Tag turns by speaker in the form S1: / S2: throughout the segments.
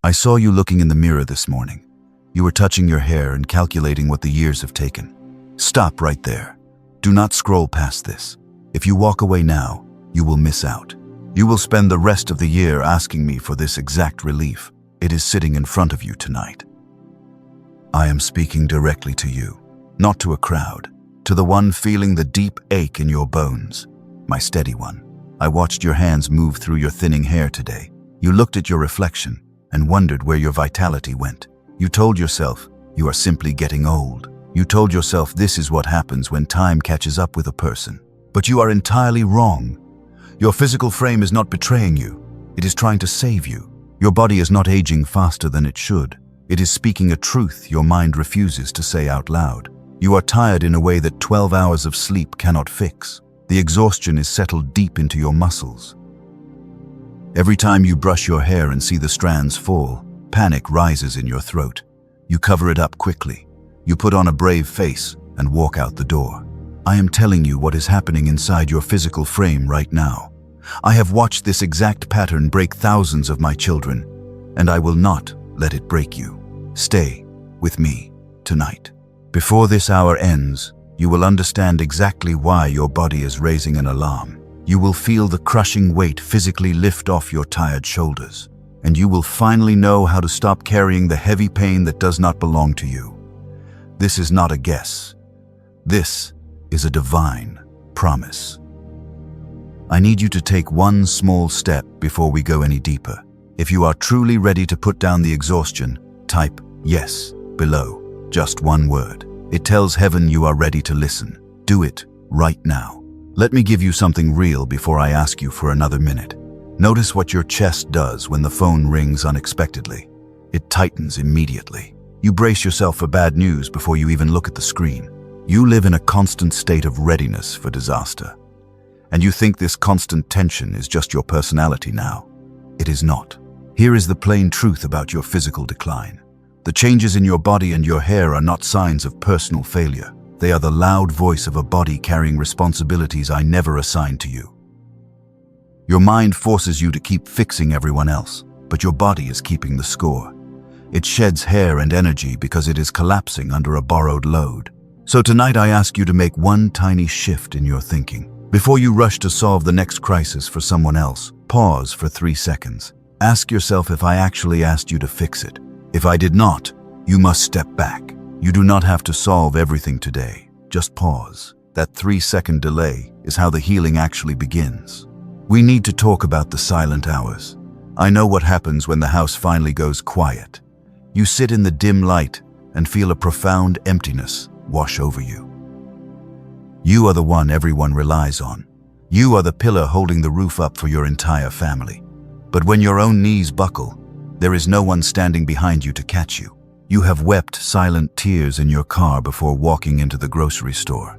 S1: I saw you looking in the mirror this morning. You were touching your hair and calculating what the years have taken. Stop right there. Do not scroll past this. If you walk away now, you will miss out. You will spend the rest of the year asking me for this exact relief. It is sitting in front of you tonight. I am speaking directly to you, not to a crowd, to the one feeling the deep ache in your bones, my steady one. I watched your hands move through your thinning hair today. You looked at your reflection and wondered where your vitality went. You told yourself you are simply getting old. You told yourself this is what happens when time catches up with a person. But you are entirely wrong. Your physical frame is not betraying you. It is trying to save you. Your body is not aging faster than it should. It is speaking a truth your mind refuses to say out loud. You are tired in a way that 12 hours of sleep cannot fix. The exhaustion is settled deep into your muscles. Every time you brush your hair and see the strands fall, panic rises in your throat. You cover it up quickly. You put on a brave face and walk out the door. I am telling you what is happening inside your physical frame right now. I have watched this exact pattern break thousands of my children, and I will not let it break you. Stay with me tonight. Before this hour ends, you will understand exactly why your body is raising an alarm. You will feel the crushing weight physically lift off your tired shoulders, and you will finally know how to stop carrying the heavy pain that does not belong to you. This is not a guess. This is a divine promise. I need you to take one small step before we go any deeper. If you are truly ready to put down the exhaustion, type yes below. Just one word. It tells heaven you are ready to listen. Do it right now. Let me give you something real before I ask you for another minute. Notice what your chest does when the phone rings unexpectedly. It tightens immediately. You brace yourself for bad news before you even look at the screen. You live in a constant state of readiness for disaster. And you think this constant tension is just your personality now. It is not. Here is the plain truth about your physical decline. The changes in your body and your hair are not signs of personal failure. They are the loud voice of a body carrying responsibilities I never assigned to you. Your mind forces you to keep fixing everyone else, but your body is keeping the score. It sheds hair and energy because it is collapsing under a borrowed load. So tonight I ask you to make one tiny shift in your thinking. Before you rush to solve the next crisis for someone else, pause for 3 seconds. Ask yourself if I actually asked you to fix it. If I did not, you must step back. You do not have to solve everything today. Just pause. That 3-second delay is how the healing actually begins. We need to talk about the silent hours. I know what happens when the house finally goes quiet. You sit in the dim light and feel a profound emptiness wash over you. You are the one everyone relies on. You are the pillar holding the roof up for your entire family. But when your own knees buckle, there is no one standing behind you to catch you. You have wept silent tears in your car before walking into the grocery store.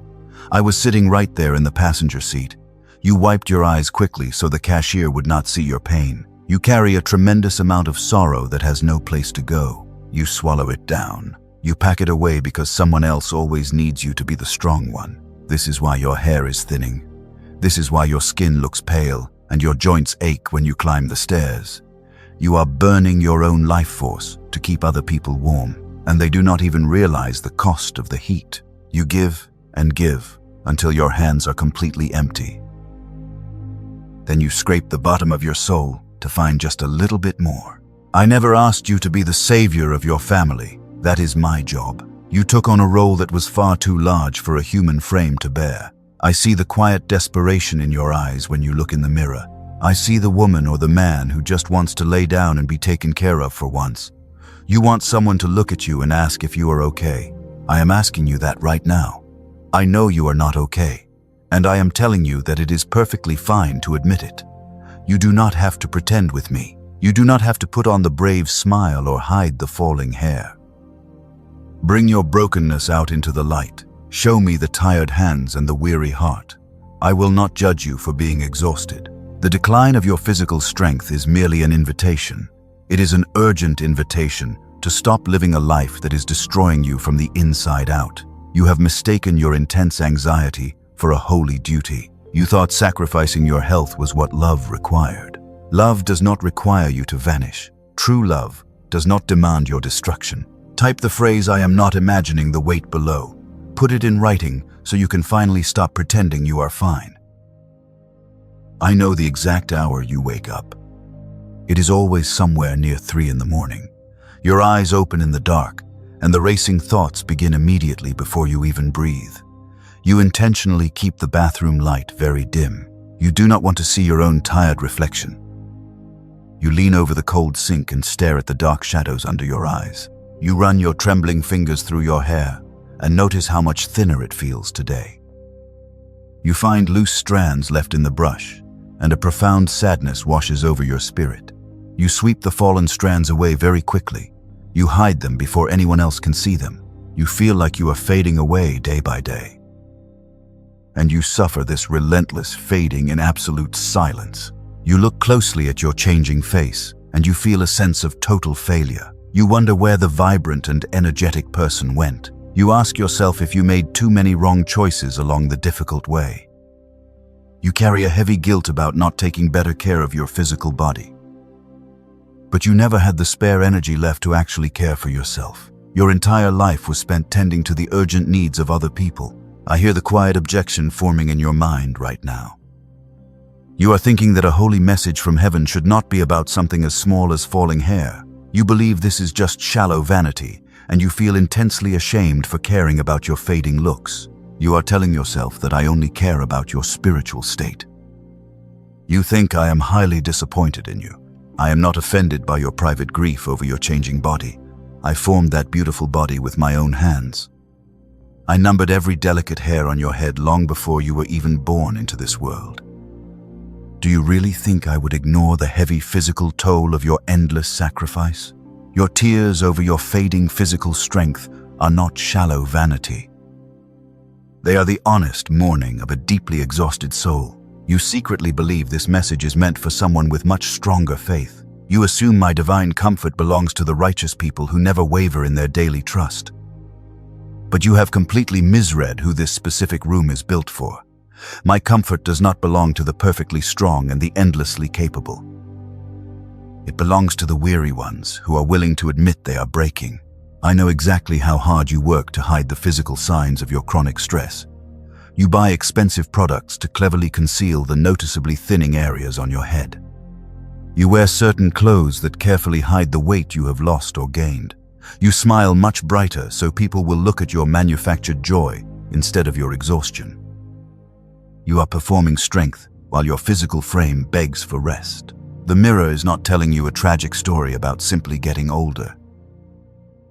S1: I was sitting right there in the passenger seat. You wiped your eyes quickly so the cashier would not see your pain. You carry a tremendous amount of sorrow that has no place to go. You swallow it down. You pack it away because someone else always needs you to be the strong one. This is why your hair is thinning. This is why your skin looks pale and your joints ache when you climb the stairs. You are burning your own life force to keep other people warm, and they do not even realize the cost of the heat. You give and give until your hands are completely empty. Then you scrape the bottom of your soul to find just a little bit more. I never asked you to be the savior of your family. That is my job. You took on a role that was far too large for a human frame to bear. I see the quiet desperation in your eyes when you look in the mirror. I see the woman or the man who just wants to lay down and be taken care of for once. You want someone to look at you and ask if you are okay. I am asking you that right now. I know you are not okay, and I am telling you that it is perfectly fine to admit it. You do not have to pretend with me. You do not have to put on the brave smile or hide the falling hair. Bring your brokenness out into the light. Show me the tired hands and the weary heart. I will not judge you for being exhausted. The decline of your physical strength is merely an invitation. It is an urgent invitation to stop living a life that is destroying you from the inside out. You have mistaken your intense anxiety for a holy duty. You thought sacrificing your health was what love required. Love does not require you to vanish. True love does not demand your destruction. Type the phrase, "I am not imagining the weight below." Put it in writing so you can finally stop pretending you are fine. I know the exact hour you wake up. It is always somewhere near 3 in the morning. Your eyes open in the dark, and the racing thoughts begin immediately before you even breathe. You intentionally keep the bathroom light very dim. You do not want to see your own tired reflection. You lean over the cold sink and stare at the dark shadows under your eyes. You run your trembling fingers through your hair and notice how much thinner it feels today. You find loose strands left in the brush, and a profound sadness washes over your spirit. You sweep the fallen strands away very quickly. You hide them before anyone else can see them. You feel like you are fading away day by day. And you suffer this relentless fading in absolute silence. You look closely at your changing face, and you feel a sense of total failure. You wonder where the vibrant and energetic person went. You ask yourself if you made too many wrong choices along the difficult way. You carry a heavy guilt about not taking better care of your physical body. But you never had the spare energy left to actually care for yourself. Your entire life was spent tending to the urgent needs of other people. I hear the quiet objection forming in your mind right now. You are thinking that a holy message from heaven should not be about something as small as falling hair. You believe this is just shallow vanity, and you feel intensely ashamed for caring about your fading looks. You are telling yourself that I only care about your spiritual state. You think I am highly disappointed in you. I am not offended by your private grief over your changing body. I formed that beautiful body with my own hands. I numbered every delicate hair on your head long before you were even born into this world. Do you really think I would ignore the heavy physical toll of your endless sacrifice? Your tears over your fading physical strength are not shallow vanity. They are the honest mourning of a deeply exhausted soul. You secretly believe this message is meant for someone with much stronger faith. You assume my divine comfort belongs to the righteous people who never waver in their daily trust. But you have completely misread who this specific room is built for. My comfort does not belong to the perfectly strong and the endlessly capable. It belongs to the weary ones who are willing to admit they are breaking. I know exactly how hard you work to hide the physical signs of your chronic stress. You buy expensive products to cleverly conceal the noticeably thinning areas on your head. You wear certain clothes that carefully hide the weight you have lost or gained. You smile much brighter so people will look at your manufactured joy instead of your exhaustion. You are performing strength while your physical frame begs for rest. The mirror is not telling you a tragic story about simply getting older.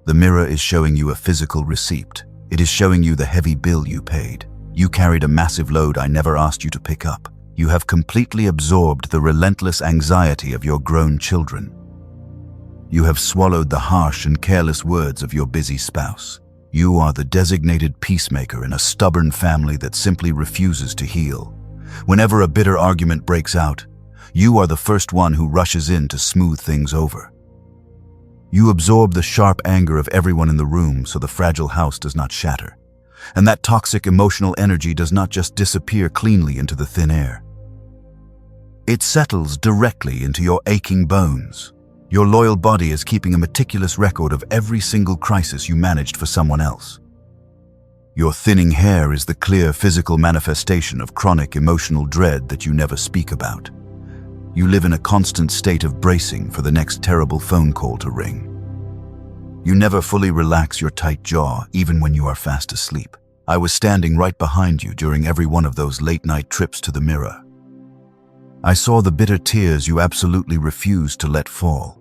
S1: The mirror is showing you a physical receipt. It is showing you the heavy bill you paid. You carried a massive load I never asked you to pick up. You have completely absorbed the relentless anxiety of your grown children. You have swallowed the harsh and careless words of your busy spouse. You are the designated peacemaker in a stubborn family that simply refuses to heal. Whenever a bitter argument breaks out, you are the first one who rushes in to smooth things over. You absorb the sharp anger of everyone in the room so the fragile house does not shatter. And that toxic emotional energy does not just disappear cleanly into the thin air. It settles directly into your aching bones. Your loyal body is keeping a meticulous record of every single crisis you managed for someone else. Your thinning hair is the clear physical manifestation of chronic emotional dread that you never speak about. You live in a constant state of bracing for the next terrible phone call to ring. You never fully relax your tight jaw, even when you are fast asleep. I was standing right behind you during every one of those late-night trips to the mirror. I saw the bitter tears you absolutely refused to let fall.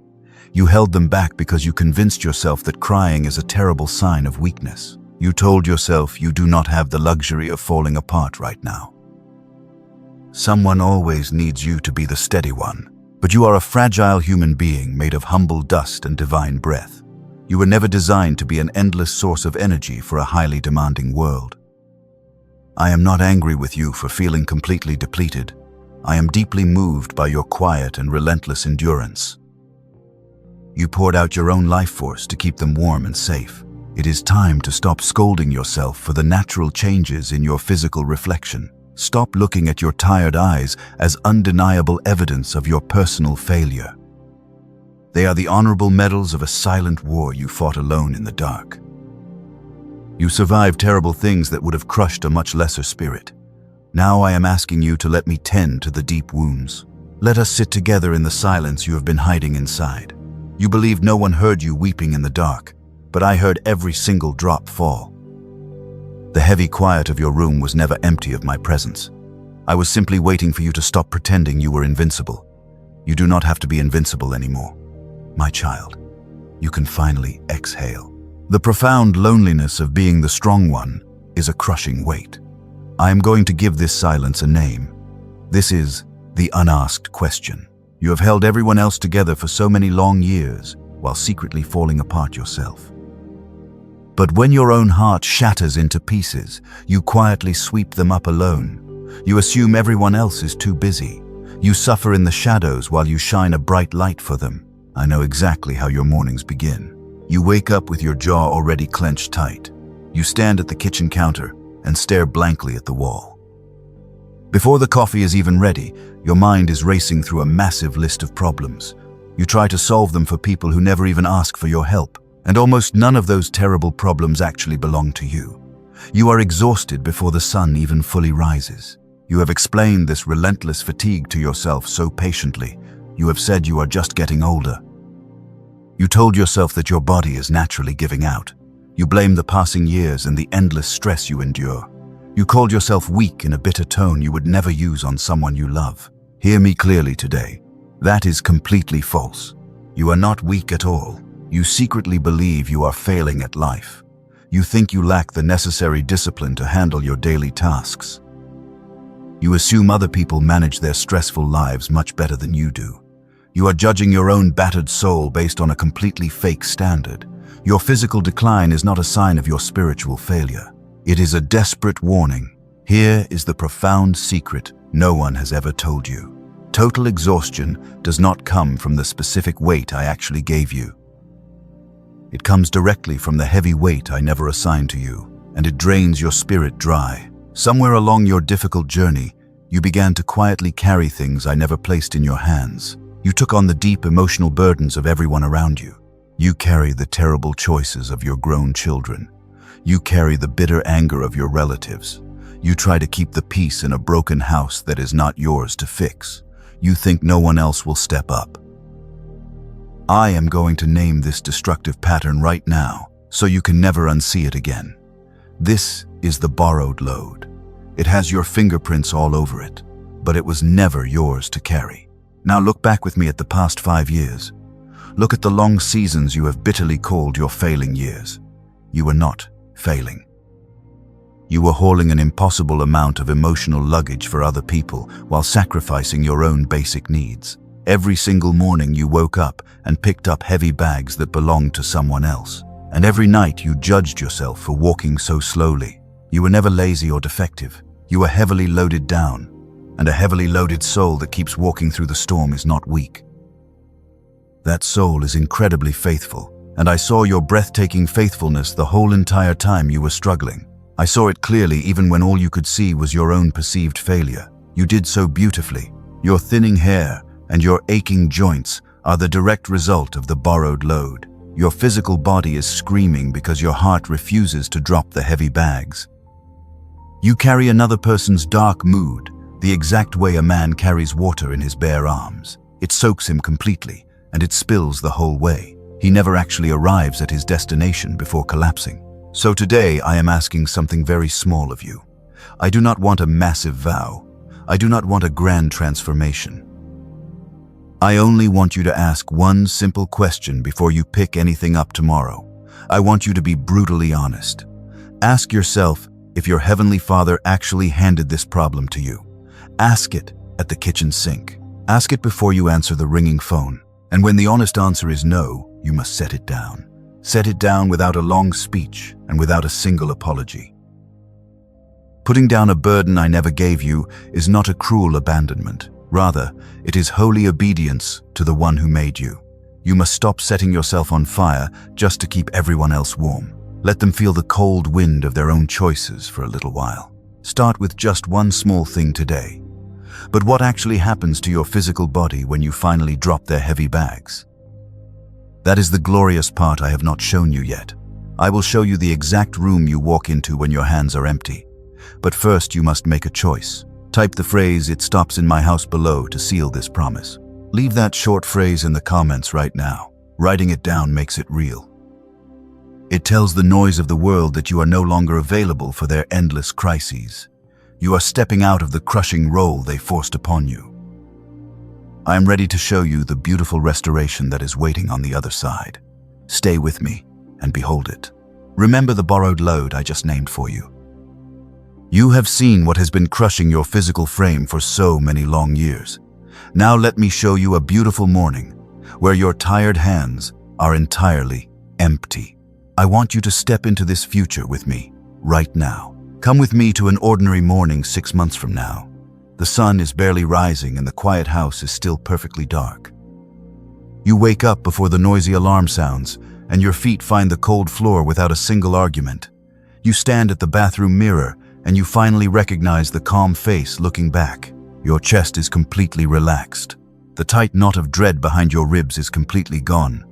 S1: You held them back because you convinced yourself that crying is a terrible sign of weakness. You told yourself you do not have the luxury of falling apart right now. Someone always needs you to be the steady one, but you are a fragile human being made of humble dust and divine breath. You were never designed to be an endless source of energy for a highly demanding world. I am not angry with you for feeling completely depleted. I am deeply moved by your quiet and relentless endurance. You poured out your own life force to keep them warm and safe. It is time to stop scolding yourself for the natural changes in your physical reflection. Stop looking at your tired eyes as undeniable evidence of your personal failure. They are the honorable medals of a silent war you fought alone in the dark. You survived terrible things that would have crushed a much lesser spirit. Now I am asking you to let me tend to the deep wounds. Let us sit together in the silence you have been hiding inside. You believed no one heard you weeping in the dark, but I heard every single drop fall. The heavy quiet of your room was never empty of my presence. I was simply waiting for you to stop pretending you were invincible. You do not have to be invincible anymore. My child, you can finally exhale. The profound loneliness of being the strong one is a crushing weight. I am going to give this silence a name. This is the unasked question. You have held everyone else together for so many long years while secretly falling apart yourself. But when your own heart shatters into pieces, you quietly sweep them up alone. You assume everyone else is too busy. You suffer in the shadows while you shine a bright light for them. I know exactly how your mornings begin. You wake up with your jaw already clenched tight. You stand at the kitchen counter and stare blankly at the wall. Before the coffee is even ready, your mind is racing through a massive list of problems. You try to solve them for people who never even ask for your help, and almost none of those terrible problems actually belong to you. You are exhausted before the sun even fully rises. You have explained this relentless fatigue to yourself so patiently. You have said you are just getting older. You told yourself that your body is naturally giving out. You blame the passing years and the endless stress you endure. You called yourself weak in a bitter tone you would never use on someone you love. Hear me clearly today. That is completely false. You are not weak at all. You secretly believe you are failing at life. You think you lack the necessary discipline to handle your daily tasks. You assume other people manage their stressful lives much better than you do. You are judging your own battered soul based on a completely fake standard. Your physical decline is not a sign of your spiritual failure. It is a desperate warning. Here is the profound secret no one has ever told you. Total exhaustion does not come from the specific weight I actually gave you. It comes directly from the heavy weight I never assigned to you, and it drains your spirit dry. Somewhere along your difficult journey, you began to quietly carry things I never placed in your hands. You took on the deep emotional burdens of everyone around you. You carry the terrible choices of your grown children. You carry the bitter anger of your relatives. You try to keep the peace in a broken house that is not yours to fix. You think no one else will step up. I am going to name this destructive pattern right now, so you can never unsee it again. This is the borrowed load. It has your fingerprints all over it, but it was never yours to carry. Now look back with me at the past 5 years. Look at the long seasons you have bitterly called your failing years. You were not failing. You were hauling an impossible amount of emotional luggage for other people while sacrificing your own basic needs. Every single morning you woke up and picked up heavy bags that belonged to someone else. And every night you judged yourself for walking so slowly. You were never lazy or defective. You were heavily loaded down. And a heavily loaded soul that keeps walking through the storm is not weak. That soul is incredibly faithful, and I saw your breathtaking faithfulness the whole entire time you were struggling. I saw it clearly even when all you could see was your own perceived failure. You did so beautifully. Your thinning hair and your aching joints are the direct result of the borrowed load. Your physical body is screaming because your heart refuses to drop the heavy bags. You carry another person's dark mood, the exact way a man carries water in his bare arms. It soaks him completely, and it spills the whole way. He never actually arrives at his destination before collapsing. So today I am asking something very small of you. I do not want a massive vow. I do not want a grand transformation. I only want you to ask one simple question before you pick anything up tomorrow. I want you to be brutally honest. Ask yourself if your Heavenly Father actually handed this problem to you. Ask it at the kitchen sink. Ask it before you answer the ringing phone. And when the honest answer is no, you must set it down. Set it down without a long speech and without a single apology. Putting down a burden I never gave you is not a cruel abandonment. Rather, it is holy obedience to the one who made you. You must stop setting yourself on fire just to keep everyone else warm. Let them feel the cold wind of their own choices for a little while. Start with just one small thing today. But what actually happens to your physical body when you finally drop their heavy bags? That is the glorious part I have not shown you yet. I will show you the exact room you walk into when your hands are empty. But first you must make a choice. Type the phrase, "It stops in my house," below to seal this promise. Leave that short phrase in the comments right now. Writing it down makes it real. It tells the noise of the world that you are no longer available for their endless crises. You are stepping out of the crushing role they forced upon you. I am ready to show you the beautiful restoration that is waiting on the other side. Stay with me and behold it. Remember the borrowed load I just named for you. You have seen what has been crushing your physical frame for so many long years. Now let me show you a beautiful morning where your tired hands are entirely empty. I want you to step into this future with me right now. Come with me to an ordinary morning 6 months from now. The sun is barely rising and the quiet house is still perfectly dark. You wake up before the noisy alarm sounds and your feet find the cold floor without a single argument. You stand at the bathroom mirror and you finally recognize the calm face looking back. Your chest is completely relaxed. The tight knot of dread behind your ribs is completely gone.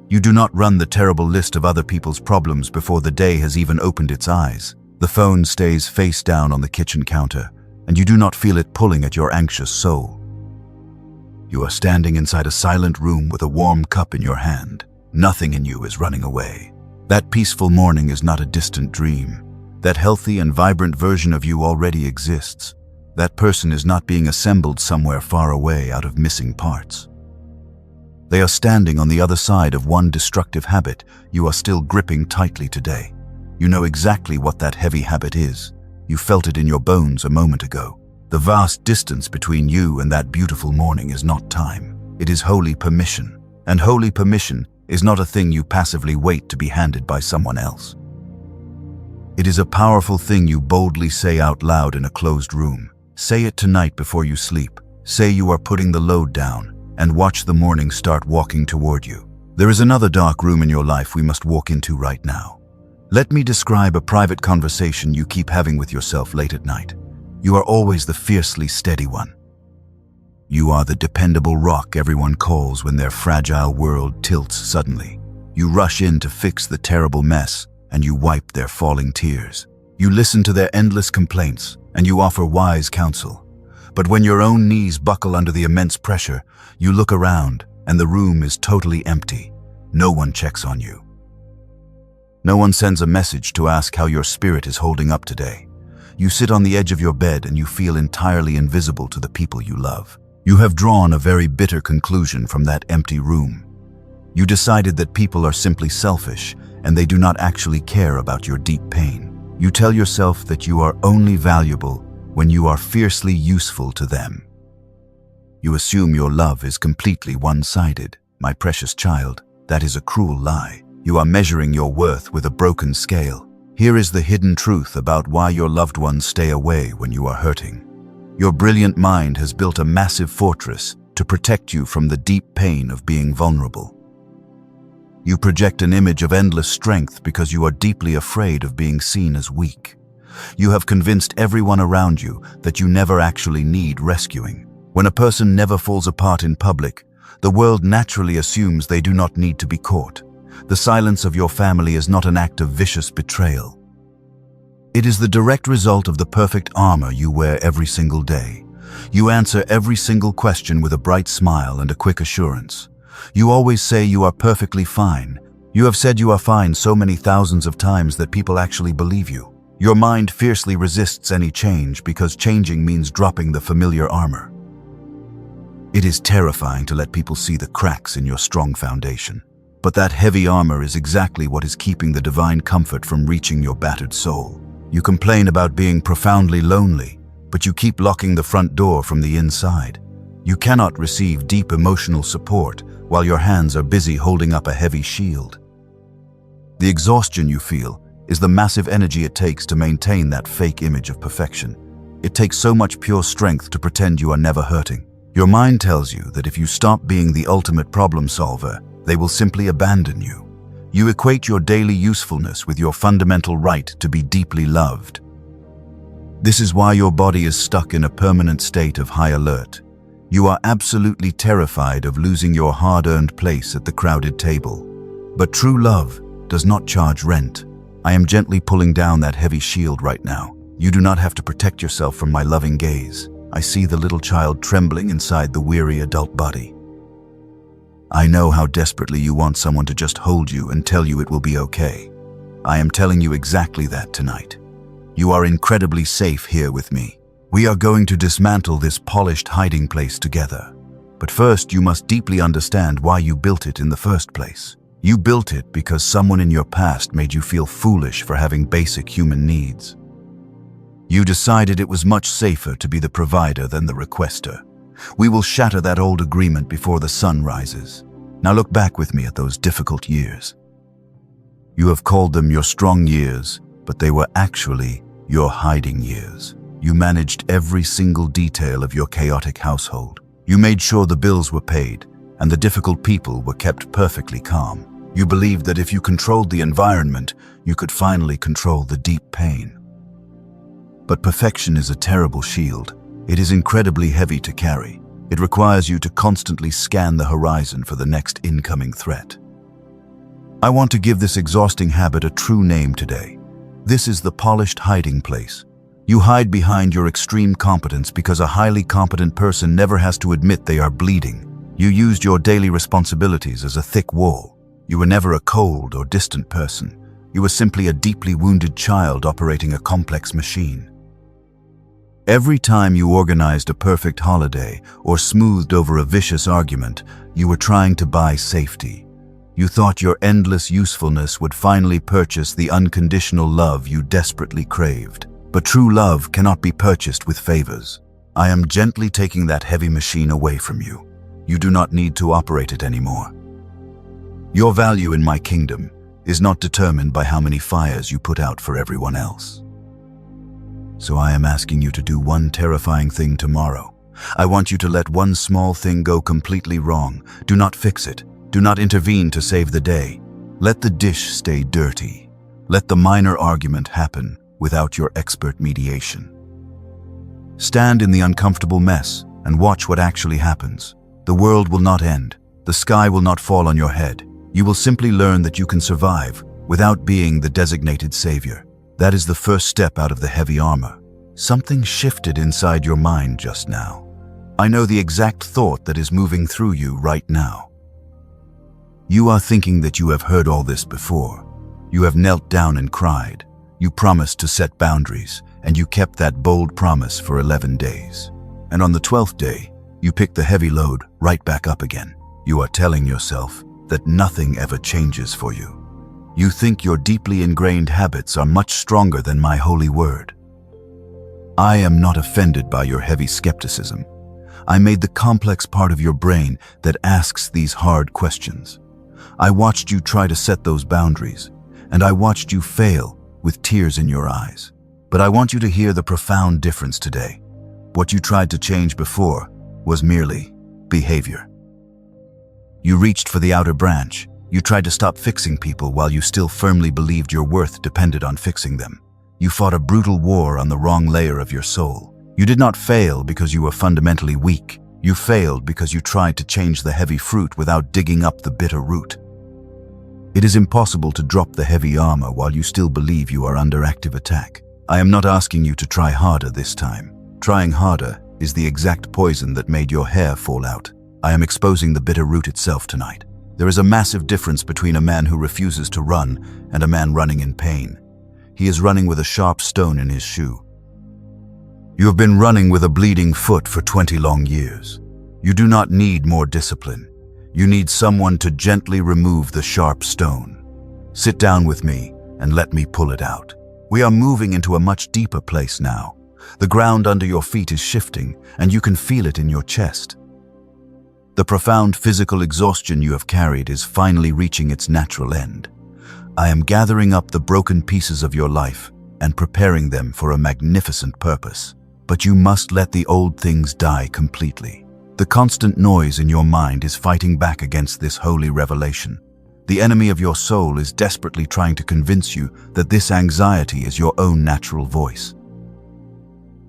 S1: You do not run the terrible list of other people's problems before the day has even opened its eyes. The phone stays face down on the kitchen counter, and you do not feel it pulling at your anxious soul. You are standing inside a silent room with a warm cup in your hand. Nothing in you is running away. That peaceful morning is not a distant dream. That healthy and vibrant version of you already exists. That person is not being assembled somewhere far away out of missing parts. They are standing on the other side of one destructive habit you are still gripping tightly today. You know exactly what that heavy habit is. You felt it in your bones a moment ago. The vast distance between you and that beautiful morning is not time. It is holy permission. And holy permission is not a thing you passively wait to be handed by someone else. It is a powerful thing you boldly say out loud in a closed room. Say it tonight before you sleep. Say you are putting the load down and watch the morning start walking toward you. There is another dark room in your life we must walk into right now. Let me describe a private conversation you keep having with yourself late at night. You are always the fiercely steady one. You are the dependable rock everyone calls when their fragile world tilts suddenly. You rush in to fix the terrible mess and you wipe their falling tears. You listen to their endless complaints and you offer wise counsel. But when your own knees buckle under the immense pressure, you look around and the room is totally empty. No one checks on you. No one sends a message to ask how your spirit is holding up today. You sit on the edge of your bed and you feel entirely invisible to the people you love. You have drawn a very bitter conclusion from that empty room. You decided that people are simply selfish and they do not actually care about your deep pain. You tell yourself that you are only valuable when you are fiercely useful to them. You assume your love is completely one-sided. My precious child, that is a cruel lie. You are measuring your worth with a broken scale. Here is the hidden truth about why your loved ones stay away when you are hurting. Your brilliant mind has built a massive fortress to protect you from the deep pain of being vulnerable. You project an image of endless strength because you are deeply afraid of being seen as weak. You have convinced everyone around you that you never actually need rescuing. When a person never falls apart in public, the world naturally assumes they do not need to be caught. The silence of your family is not an act of vicious betrayal. It is the direct result of the perfect armor you wear every single day. You answer every single question with a bright smile and a quick assurance. You always say you are perfectly fine. You have said you are fine so many thousands of times that people actually believe you. Your mind fiercely resists any change because changing means dropping the familiar armor. It is terrifying to let people see the cracks in your strong foundation. But that heavy armor is exactly what is keeping the divine comfort from reaching your battered soul. You complain about being profoundly lonely, but you keep locking the front door from the inside. You cannot receive deep emotional support while your hands are busy holding up a heavy shield. The exhaustion you feel is the massive energy it takes to maintain that fake image of perfection. It takes so much pure strength to pretend you are never hurting. Your mind tells you that if you stop being the ultimate problem solver, they will simply abandon you. You equate your daily usefulness with your fundamental right to be deeply loved. This is why your body is stuck in a permanent state of high alert. You are absolutely terrified of losing your hard-earned place at the crowded table. But true love does not charge rent. I am gently pulling down that heavy shield right now. You do not have to protect yourself from my loving gaze. I see the little child trembling inside the weary adult body. I know how desperately you want someone to just hold you and tell you it will be okay. I am telling you exactly that tonight. You are incredibly safe here with me. We are going to dismantle this polished hiding place together. But first, you must deeply understand why you built it in the first place. You built it because someone in your past made you feel foolish for having basic human needs. You decided it was much safer to be the provider than the requester. We will shatter that old agreement before the sun rises. Now look back with me at those difficult years. You have called them your strong years, but they were actually your hiding years. You managed every single detail of your chaotic household. You made sure the bills were paid, and the difficult people were kept perfectly calm. You believed that if you controlled the environment, you could finally control the deep pain. But perfection is a terrible shield. It is incredibly heavy to carry. It requires you to constantly scan the horizon for the next incoming threat. I want to give this exhausting habit a true name today. This is the polished hiding place. You hide behind your extreme competence because a highly competent person never has to admit they are bleeding. You used your daily responsibilities as a thick wall. You were never a cold or distant person. You were simply a deeply wounded child operating a complex machine. Every time you organized a perfect holiday or smoothed over a vicious argument, you were trying to buy safety. You thought your endless usefulness would finally purchase the unconditional love you desperately craved. But true love cannot be purchased with favors. I am gently taking that heavy machine away from you. You do not need to operate it anymore. Your value in my kingdom is not determined by how many fires you put out for everyone else. So I am asking you to do one terrifying thing tomorrow. I want you to let one small thing go completely wrong. Do not fix it. Do not intervene to save the day. Let the dish stay dirty. Let the minor argument happen without your expert mediation. Stand in the uncomfortable mess and watch what actually happens. The world will not end. The sky will not fall on your head. You will simply learn that you can survive without being the designated savior. That is the first step out of the heavy armor. Something shifted inside your mind just now. I know the exact thought that is moving through you right now. You are thinking that you have heard all this before. You have knelt down and cried. You promised to set boundaries, and you kept that bold promise for 11 days. And on the 12th day, you picked the heavy load right back up again. You are telling yourself that nothing ever changes for you. You think your deeply ingrained habits are much stronger than my holy word. I am not offended by your heavy skepticism. I made the complex part of your brain that asks these hard questions. I watched you try to set those boundaries, and I watched you fail with tears in your eyes. But I want you to hear the profound difference today. What you tried to change before was merely behavior. You reached for the outer branch. You tried to stop fixing people while you still firmly believed your worth depended on fixing them. You fought a brutal war on the wrong layer of your soul. You did not fail because you were fundamentally weak. You failed because you tried to change the heavy fruit without digging up the bitter root. It is impossible to drop the heavy armor while you still believe you are under active attack. I am not asking you to try harder this time. Trying harder is the exact poison that made your hair fall out. I am exposing the bitter root itself tonight. There is a massive difference between a man who refuses to run and a man running in pain. He is running with a sharp stone in his shoe. You have been running with a bleeding foot for 20 long years. You do not need more discipline. You need someone to gently remove the sharp stone. Sit down with me and let me pull it out. We are moving into a much deeper place now. The ground under your feet is shifting, and you can feel it in your chest. The profound physical exhaustion you have carried is finally reaching its natural end. I am gathering up the broken pieces of your life and preparing them for a magnificent purpose. But you must let the old things die completely. The constant noise in your mind is fighting back against this holy revelation. The enemy of your soul is desperately trying to convince you that this anxiety is your own natural voice.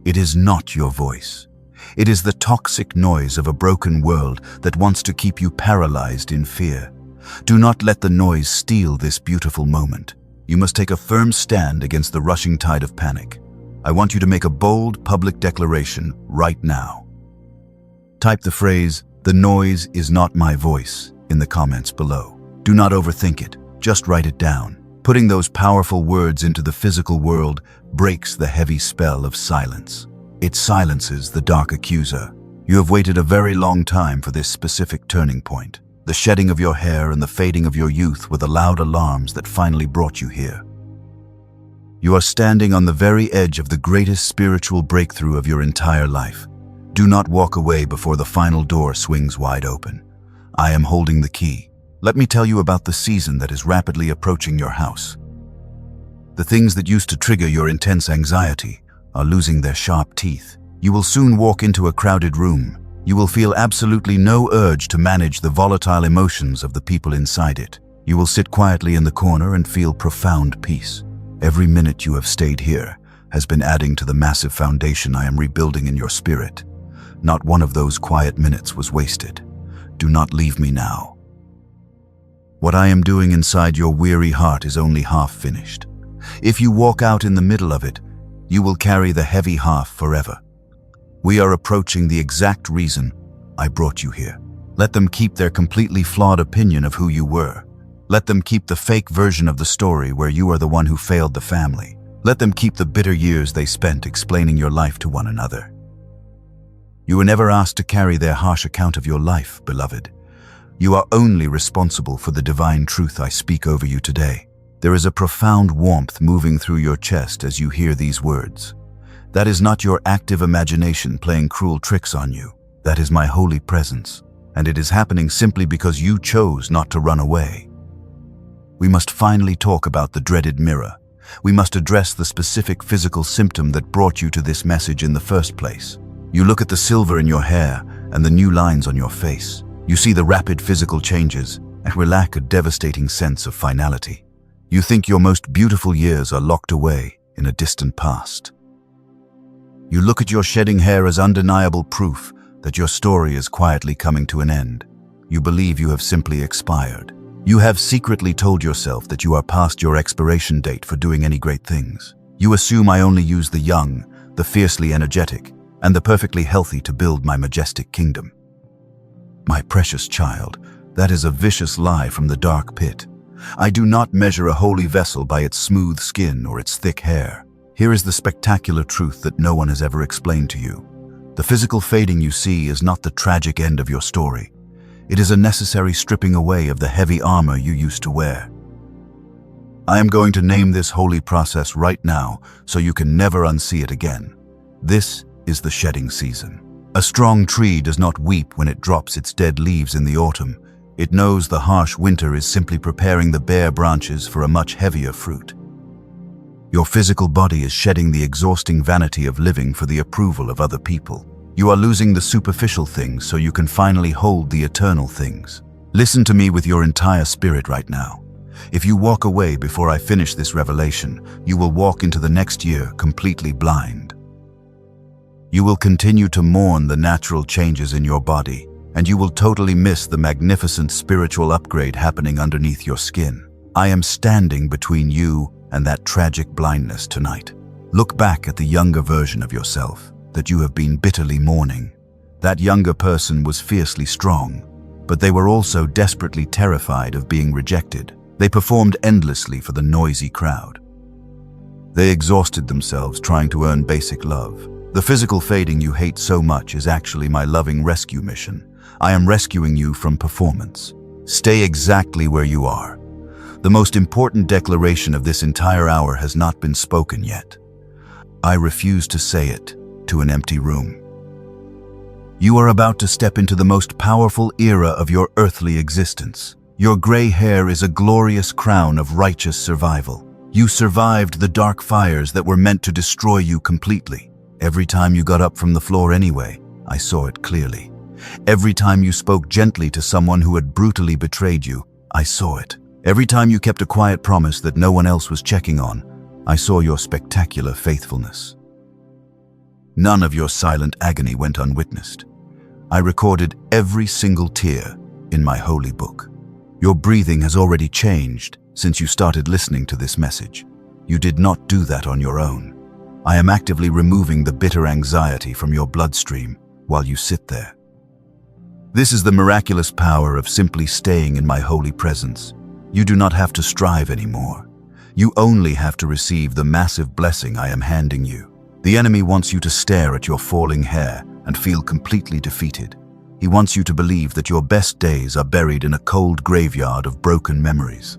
S1: It is not your voice. It is the toxic noise of a broken world that wants to keep you paralyzed in fear. Do not let the noise steal this beautiful moment. You must take a firm stand against the rushing tide of panic. I want you to make a bold public declaration right now. Type the phrase, "The noise is not my voice," in the comments below. Do not overthink it, just write it down. Putting those powerful words into the physical world breaks the heavy spell of silence. It silences the dark accuser. You have waited a very long time for this specific turning point. The shedding of your hair and the fading of your youth were the loud alarms that finally brought you here. You are standing on the very edge of the greatest spiritual breakthrough of your entire life. Do not walk away before the final door swings wide open. I am holding the key. Let me tell you about the season that is rapidly approaching your house. The things that used to trigger your intense anxiety are losing their sharp teeth. You will soon walk into a crowded room. You will feel absolutely no urge to manage the volatile emotions of the people inside it. You will sit quietly in the corner and feel profound peace. Every minute you have stayed here has been adding to the massive foundation I am rebuilding in your spirit. Not one of those quiet minutes was wasted. Do not leave me now. What I am doing inside your weary heart is only half finished. If you walk out in the middle of it, you will carry the heavy half forever. We are approaching the exact reason I brought you here. Let them keep their completely flawed opinion of who you were. Let them keep the fake version of the story where you are the one who failed the family. Let them keep the bitter years they spent explaining your life to one another. You were never asked to carry their harsh account of your life, beloved. You are only responsible for the divine truth I speak over you today. There is a profound warmth moving through your chest as you hear these words. That is not your active imagination playing cruel tricks on you. That is my holy presence, and it is happening simply because you chose not to run away. We must finally talk about the dreaded mirror. We must address the specific physical symptom that brought you to this message in the first place. You look at the silver in your hair and the new lines on your face. You see the rapid physical changes and will lack a devastating sense of finality. You think your most beautiful years are locked away in a distant past. You look at your shedding hair as undeniable proof that your story is quietly coming to an end. You believe you have simply expired. You have secretly told yourself that you are past your expiration date for doing any great things. You assume I only use the young, the fiercely energetic, and the perfectly healthy to build my majestic kingdom. My precious child, that is a vicious lie from the dark pit. I do not measure a holy vessel by its smooth skin or its thick hair. Here is the spectacular truth that no one has ever explained to you. The physical fading you see is not the tragic end of your story. It is a necessary stripping away of the heavy armor you used to wear. I am going to name this holy process right now so you can never unsee it again. This is the shedding season. A strong tree does not weep when it drops its dead leaves in the autumn. It knows the harsh winter is simply preparing the bare branches for a much heavier fruit. Your physical body is shedding the exhausting vanity of living for the approval of other people. You are losing the superficial things so you can finally hold the eternal things. Listen to me with your entire spirit right now. If you walk away before I finish this revelation, you will walk into the next year completely blind. You will continue to mourn the natural changes in your body, and you will totally miss the magnificent spiritual upgrade happening underneath your skin. I am standing between you and that tragic blindness tonight. Look back at the younger version of yourself that you have been bitterly mourning. That younger person was fiercely strong, but they were also desperately terrified of being rejected. They performed endlessly for the noisy crowd. They exhausted themselves trying to earn basic love. The physical fading you hate so much is actually my loving rescue mission. I am rescuing you from performance. Stay exactly where you are. The most important declaration of this entire hour has not been spoken yet. I refuse to say it to an empty room. You are about to step into the most powerful era of your earthly existence. Your gray hair is a glorious crown of righteous survival. You survived the dark fires that were meant to destroy you completely. Every time you got up from the floor anyway, I saw it clearly. Every time you spoke gently to someone who had brutally betrayed you, I saw it. Every time you kept a quiet promise that no one else was checking on, I saw your spectacular faithfulness. None of your silent agony went unwitnessed. I recorded every single tear in my holy book. Your breathing has already changed since you started listening to this message. You did not do that on your own. I am actively removing the bitter anxiety from your bloodstream while you sit there. This is the miraculous power of simply staying in my holy presence. You do not have to strive anymore. You only have to receive the massive blessing I am handing you. The enemy wants you to stare at your falling hair and feel completely defeated. He wants you to believe that your best days are buried in a cold graveyard of broken memories.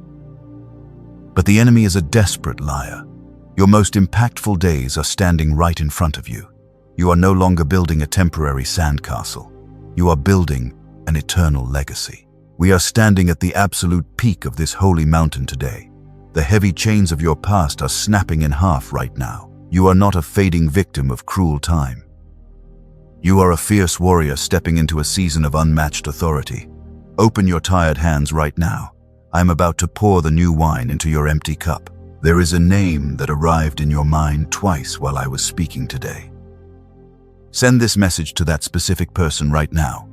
S1: But the enemy is a desperate liar. Your most impactful days are standing right in front of you. You are no longer building a temporary sandcastle. You are building an eternal legacy. We are standing at the absolute peak of this holy mountain today. The heavy chains of your past are snapping in half right now. You are not a fading victim of cruel time. You are a fierce warrior stepping into a season of unmatched authority. Open your tired hands right now. I am about to pour the new wine into your empty cup. There is a name that arrived in your mind twice while I was speaking today. Send this message to that specific person right now.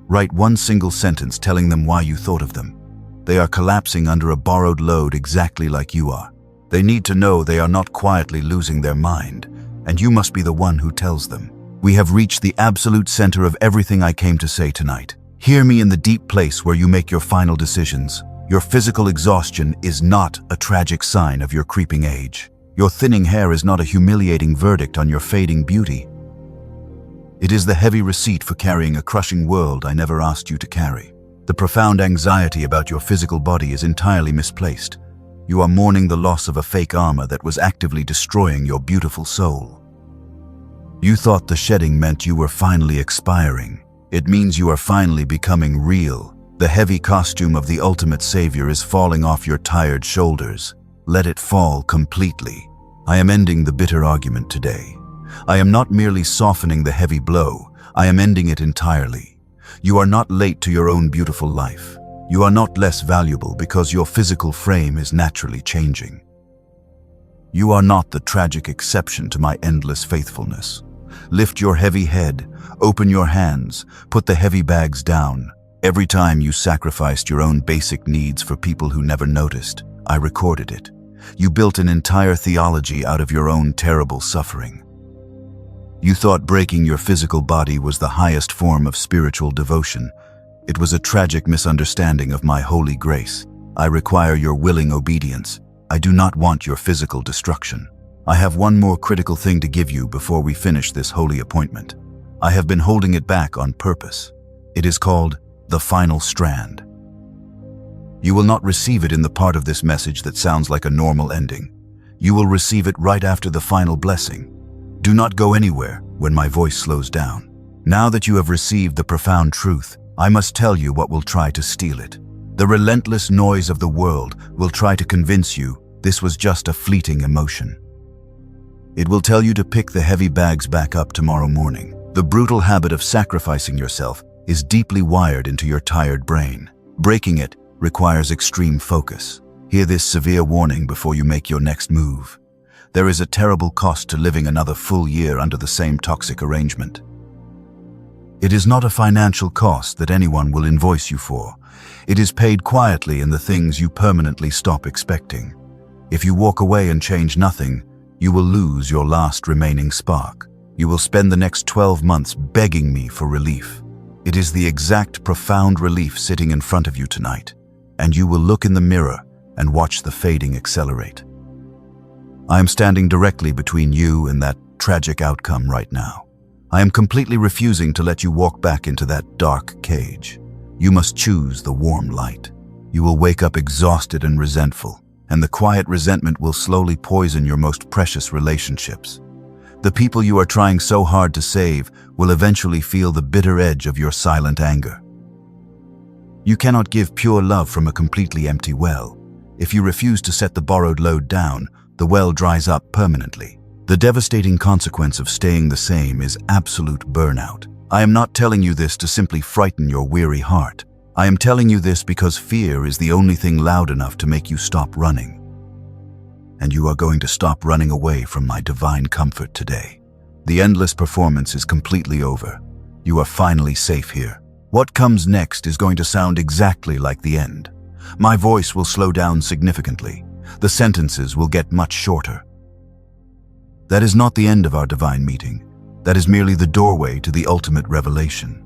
S1: Write one single sentence telling them why you thought of them. They are collapsing under a borrowed load exactly like you are. They need to know they are not quietly losing their mind, and you must be the one who tells them. We have reached the absolute center of everything I came to say tonight. Hear me in the deep place where you make your final decisions. Your physical exhaustion is not a tragic sign of your creeping age. Your thinning hair is not a humiliating verdict on your fading beauty. It is the heavy receipt for carrying a crushing world I never asked you to carry. The profound anxiety about your physical body is entirely misplaced. You are mourning the loss of a fake armor that was actively destroying your beautiful soul. You thought the shedding meant you were finally expiring. It means you are finally becoming real. The heavy costume of the ultimate savior is falling off your tired shoulders. Let it fall completely. I am ending the bitter argument today. I am not merely softening the heavy blow, I am ending it entirely. You are not late to your own beautiful life. You are not less valuable because your physical frame is naturally changing. You are not the tragic exception to my endless faithfulness. Lift your heavy head, open your hands, put the heavy bags down. Every time you sacrificed your own basic needs for people who never noticed, I recorded it. You built an entire theology out of your own terrible suffering. You thought breaking your physical body was the highest form of spiritual devotion. It was a tragic misunderstanding of my holy grace. I require your willing obedience. I do not want your physical destruction. I have one more critical thing to give you before we finish this holy appointment. I have been holding it back on purpose. It is called the final strand. You will not receive it in the part of this message that sounds like a normal ending. You will receive it right after the final blessing. Do not go anywhere when my voice slows down. Now that you have received the profound truth, I must tell you what will try to steal it. The relentless noise of the world will try to convince you this was just a fleeting emotion. It will tell you to pick the heavy bags back up tomorrow morning. The brutal habit of sacrificing yourself is deeply wired into your tired brain. Breaking it requires extreme focus. Hear this severe warning before you make your next move. There is a terrible cost to living another full year under the same toxic arrangement. It is not a financial cost that anyone will invoice you for. It is paid quietly in the things you permanently stop expecting. If you walk away and change nothing, you will lose your last remaining spark. You will spend the next 12 months begging me for relief. It is the exact profound relief sitting in front of you tonight, and you will look in the mirror and watch the fading accelerate. I am standing directly between you and that tragic outcome right now. I am completely refusing to let you walk back into that dark cage. You must choose the warm light. You will wake up exhausted and resentful, and the quiet resentment will slowly poison your most precious relationships. The people you are trying so hard to save will eventually feel the bitter edge of your silent anger. You cannot give pure love from a completely empty well. If you refuse to set the borrowed load down, the well dries up permanently. The devastating consequence of staying the same is absolute burnout. I am not telling you this to simply frighten your weary heart. I am telling you this because fear is the only thing loud enough to make you stop running. And you are going to stop running away from my divine comfort today. The endless performance is completely over. You are finally safe here. What comes next is going to sound exactly like the end. My voice will slow down significantly. The sentences will get much shorter. That is not the end of our divine meeting. That is merely the doorway to the ultimate revelation.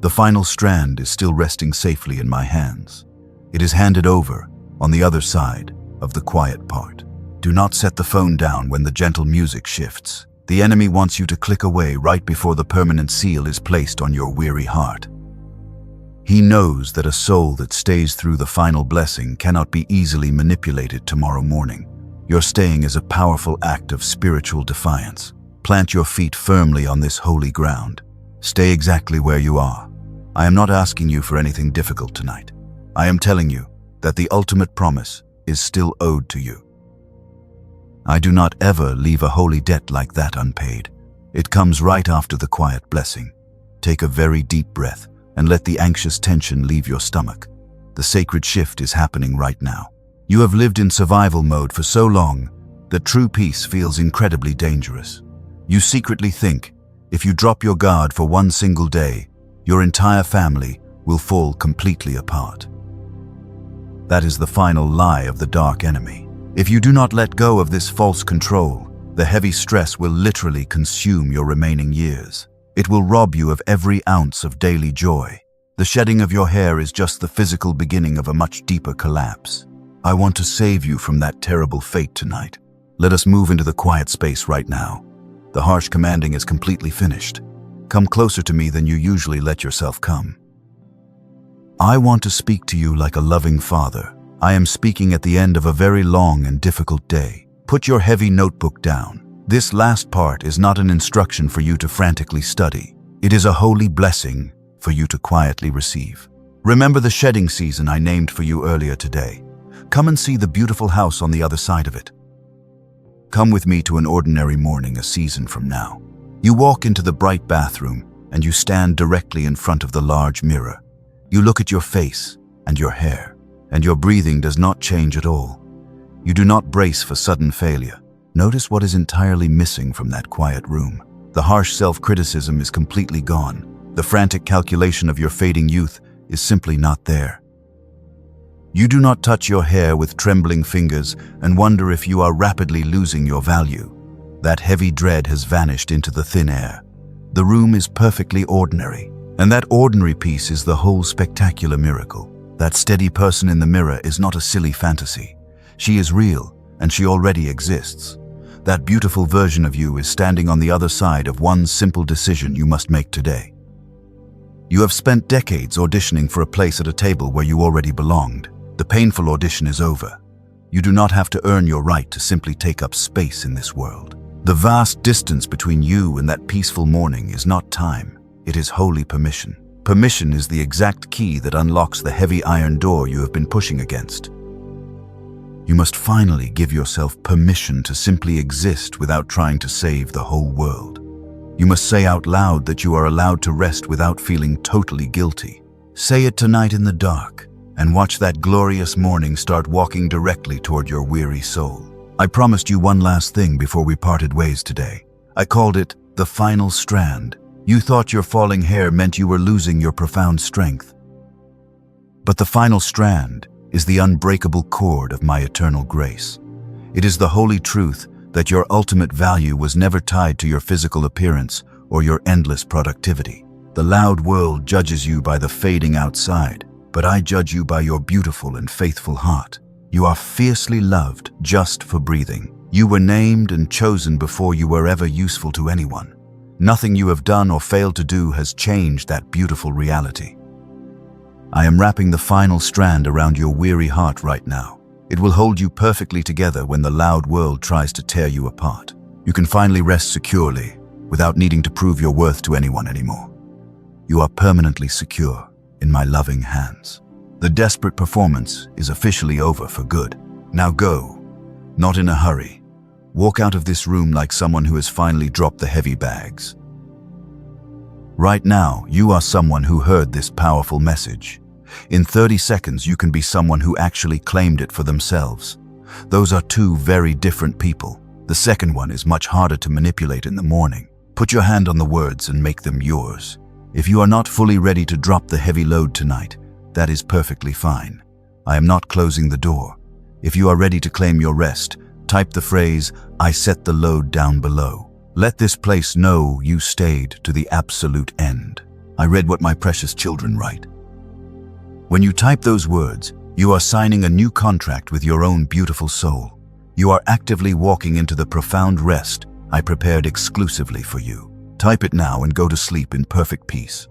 S1: The final strand is still resting safely in my hands. It is handed over on the other side of the quiet part. Do not set the phone down when the gentle music shifts. The enemy wants you to click away right before the permanent seal is placed on your weary heart. He knows that a soul that stays through the final blessing cannot be easily manipulated tomorrow morning. Your staying is a powerful act of spiritual defiance. Plant your feet firmly on this holy ground. Stay exactly where you are. I am not asking you for anything difficult tonight. I am telling you that the ultimate promise is still owed to you. I do not ever leave a holy debt like that unpaid. It comes right after the quiet blessing. Take a very deep breath and let the anxious tension leave your stomach. The sacred shift is happening right now. You have lived in survival mode for so long that true peace feels incredibly dangerous. You secretly think, if you drop your guard for one single day, your entire family will fall completely apart. That is the final lie of the dark enemy. If you do not let go of this false control, the heavy stress will literally consume your remaining years. It will rob you of every ounce of daily joy. The shedding of your hair is just the physical beginning of a much deeper collapse. I want to save you from that terrible fate tonight. Let us move into the quiet space right now. The harsh commanding is completely finished. Come closer to me than you usually let yourself come. I want to speak to you like a loving father. I am speaking at the end of a very long and difficult day. Put your heavy notebook down. This last part is not an instruction for you to frantically study. It is a holy blessing for you to quietly receive. Remember the shedding season I named for you earlier today. Come and see the beautiful house on the other side of it. Come with me to an ordinary morning a season from now. You walk into the bright bathroom and you stand directly in front of the large mirror. You look at your face and your hair, and your breathing does not change at all. You do not brace for sudden failure. Notice what is entirely missing from that quiet room. The harsh self-criticism is completely gone. The frantic calculation of your fading youth is simply not there. You do not touch your hair with trembling fingers and wonder if you are rapidly losing your value. That heavy dread has vanished into the thin air. The room is perfectly ordinary, and that ordinary piece is the whole spectacular miracle. That steady person in the mirror is not a silly fantasy. She is real, and she already exists. That beautiful version of you is standing on the other side of one simple decision you must make today. You have spent decades auditioning for a place at a table where you already belonged. The painful audition is over. You do not have to earn your right to simply take up space in this world. The vast distance between you and that peaceful morning is not time. It is holy permission. Permission is the exact key that unlocks the heavy iron door you have been pushing against. You must finally give yourself permission to simply exist without trying to save the whole world. You must say out loud that you are allowed to rest without feeling totally guilty. Say it tonight in the dark, and watch that glorious morning start walking directly toward your weary soul. I promised you one last thing before we parted ways today. I called it the final strand. You thought your falling hair meant you were losing your profound strength. But the final strand is the unbreakable cord of my eternal grace. It is the holy truth that your ultimate value was never tied to your physical appearance or your endless productivity. The loud world judges you by the fading outside, but I judge you by your beautiful and faithful heart. You are fiercely loved just for breathing. You were named and chosen before you were ever useful to anyone. Nothing you have done or failed to do has changed that beautiful reality. I am wrapping the final strand around your weary heart right now. It will hold you perfectly together when the loud world tries to tear you apart. You can finally rest securely without needing to prove your worth to anyone anymore. You are permanently secure in my loving hands. The desperate performance is officially over for good. Now go, not in a hurry. Walk out of this room like someone who has finally dropped the heavy bags. Right now, you are someone who heard this powerful message. In 30 seconds, you can be someone who actually claimed it for themselves. Those are two very different people. The second one is much harder to manipulate in the morning. Put your hand on the words and make them yours. If you are not fully ready to drop the heavy load tonight, that is perfectly fine. I am not closing the door. If you are ready to claim your rest, type the phrase, "I set the load" down below. Let this place know you stayed to the absolute end. I read what my precious children write. When you type those words, you are signing a new contract with your own beautiful soul. You are actively walking into the profound rest I prepared exclusively for you. Type it now and go to sleep in perfect peace.